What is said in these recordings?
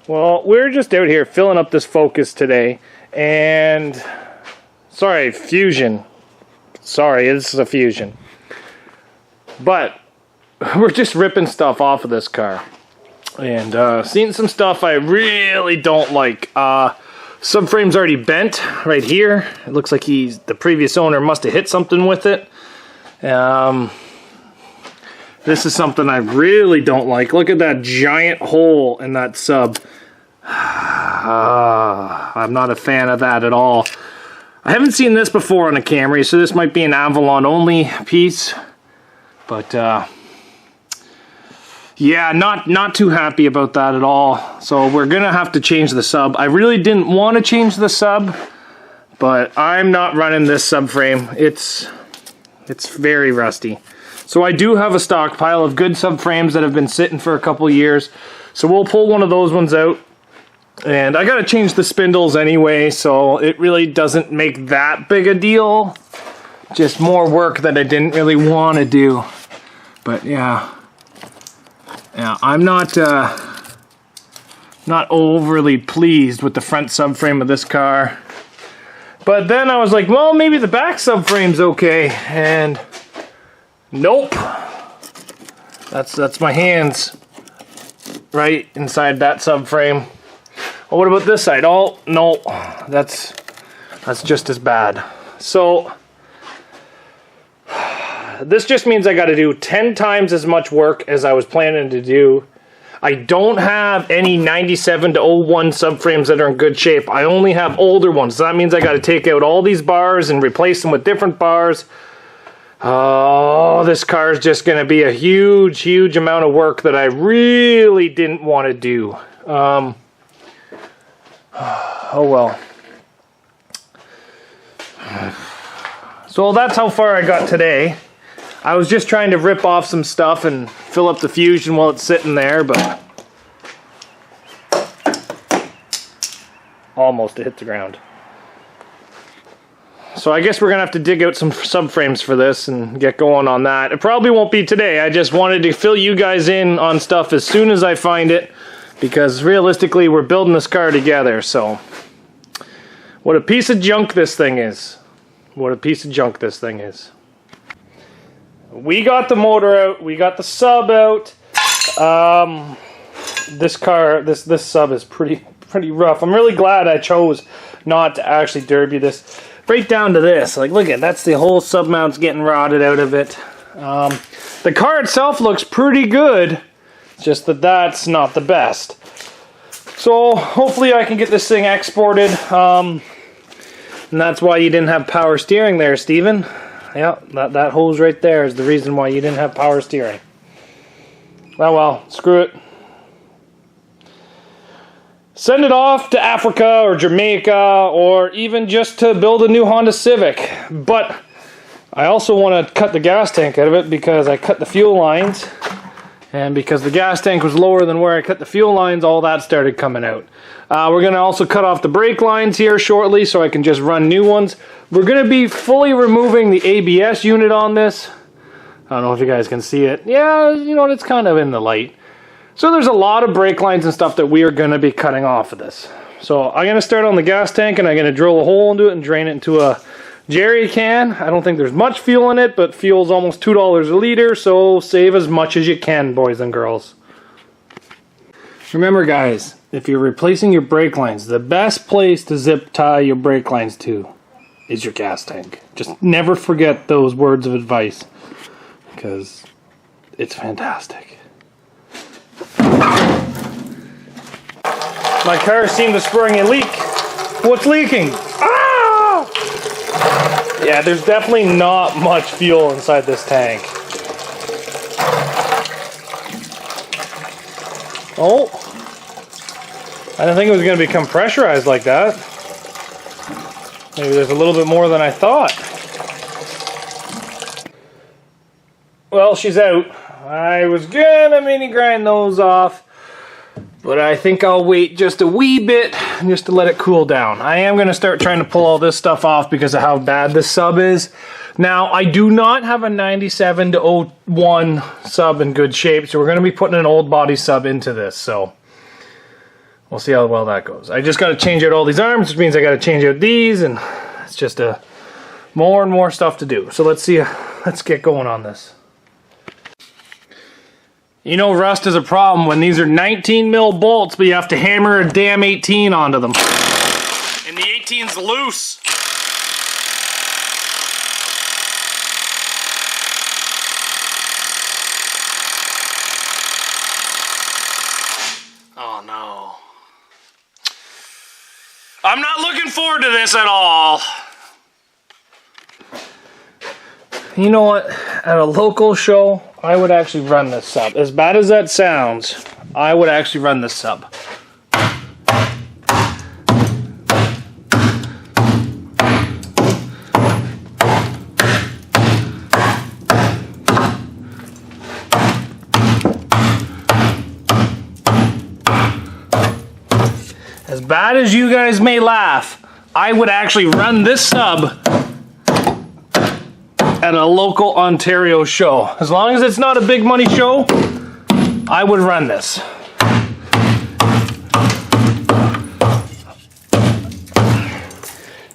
Well, we're just out here filling up this Focus today, and sorry, Fusion. Sorry, this is a Fusion. But we're just ripping stuff off of this car, and seeing some stuff I really don't like. Subframe's already bent right here. It looks like the previous owner must have hit something with it. This is something I really don't like. Look at that giant hole in that sub. I'm not a fan of that at all. I haven't seen this before on a Camry, so this might be an Avalon only piece. But yeah, not too happy about that at all. So we're gonna have to change the sub. I really didn't want to change the sub, but I'm not running this subframe. It's very rusty. So I do have a stockpile of good subframes that have been sitting for a couple years. So we'll pull one of those ones out. And I gotta change the spindles anyway, so it really doesn't make that big a deal. Just more work that I didn't really want to do. But yeah, I'm not overly pleased with the front subframe of this car. But then I was like, well, maybe the back subframe's okay, and nope. That's my hands right inside that subframe. Well, what about this side? Oh no, that's just as bad. So this just means I got to do 10 times as much work as I was planning to do. I don't have any 97 to 01 subframes that are in good shape. I only have older ones. So that means I got to take out all these bars and replace them with different bars. Oh, this car is just going to be a huge amount of work that I really didn't want to do. Oh well. So that's how far I got today. I was just trying to rip off some stuff and fill up the Fusion while it's sitting there, but almost hit the ground. So I guess we're gonna have to dig out some subframes for this and get going on that. It probably won't be today. I just wanted to fill you guys in on stuff as soon as I find it, because realistically we're building this car together. So what a piece of junk this thing is. What a piece of junk this thing is. We got the motor out, we got the sub out. This sub is pretty rough. I'm really glad I chose not to actually derby this. Right down to this, like look at, that's the whole sub mount's getting rotted out of it. The car itself looks pretty good, just that that's not the best. So hopefully I can get this thing exported. And that's why you didn't have power steering there, Steven. Yeah, that hose right there is the reason why you didn't have power steering. Well, screw it. Send it off to Africa or Jamaica, or even just to build a new Honda Civic. But I also want to cut the gas tank out of it because I cut the fuel lines. And because the gas tank was lower than where I cut the fuel lines, all that started coming out. We're going to also cut off the brake lines here shortly so I can just run new ones. We're going to be fully removing the ABS unit on this. I don't know if you guys can see it. Yeah, you know, it's kind of in the light. So there's a lot of brake lines and stuff that we are going to be cutting off of this. So I'm going to start on the gas tank, and I'm going to drill a hole into it and drain it into a jerry can. I don't think there's much fuel in it, but fuel's almost $2 a liter, so save as much as you can, boys and girls. Remember guys, if you're replacing your brake lines, the best place to zip tie your brake lines to is your gas tank. Just never forget those words of advice, because it's fantastic. My car seemed to spring a leak. What's leaking? Ah! Yeah, there's definitely not much fuel inside this tank. Oh, I didn't think it was going to become pressurized like that. Maybe there's a little bit more than I thought. Well, she's out. I was gonna mini grind those off, but I think I'll wait just a wee bit just to let it cool down. I am going to start trying to pull all this stuff off because of how bad this sub is. Now, I do not have a 97 to 01 sub in good shape, so we're going to be putting an old body sub into this. So we'll see how well that goes. I just got to change out all these arms, which means I got to change out these, and it's just more and more stuff to do. So let's see, let's get going on this. You know, rust is a problem when these are 19 mil bolts, but you have to hammer a damn 18 onto them. And the 18's loose. Oh no. I'm not looking forward to this at all. You know what? At a local show, I would actually run this sub. As bad as that sounds, I would actually run this sub. As bad as you guys may laugh, I would actually run this sub at a local Ontario show. As long as it's not a big money show, I would run this.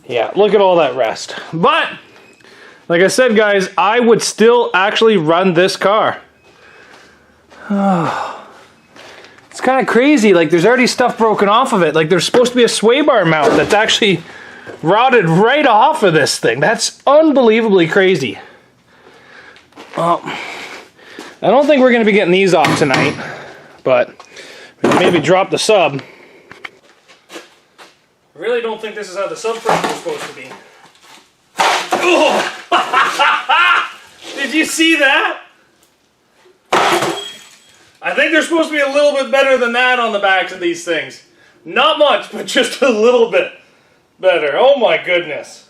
Yeah, look at all that rust. But, like I said guys, I would still actually run this car. It's kind of crazy, like there's already stuff broken off of it. Like there's supposed to be a sway bar mount that's actually rotted right off of this thing. That's unbelievably crazy. I don't think we're going to be getting these off tonight, but we can maybe drop the sub. I really don't think this is how the subframe is supposed to be. Oh! Did you see that? I think they're supposed to be a little bit better than that on the backs of these things. Not much, but just a little bit better. Oh my goodness.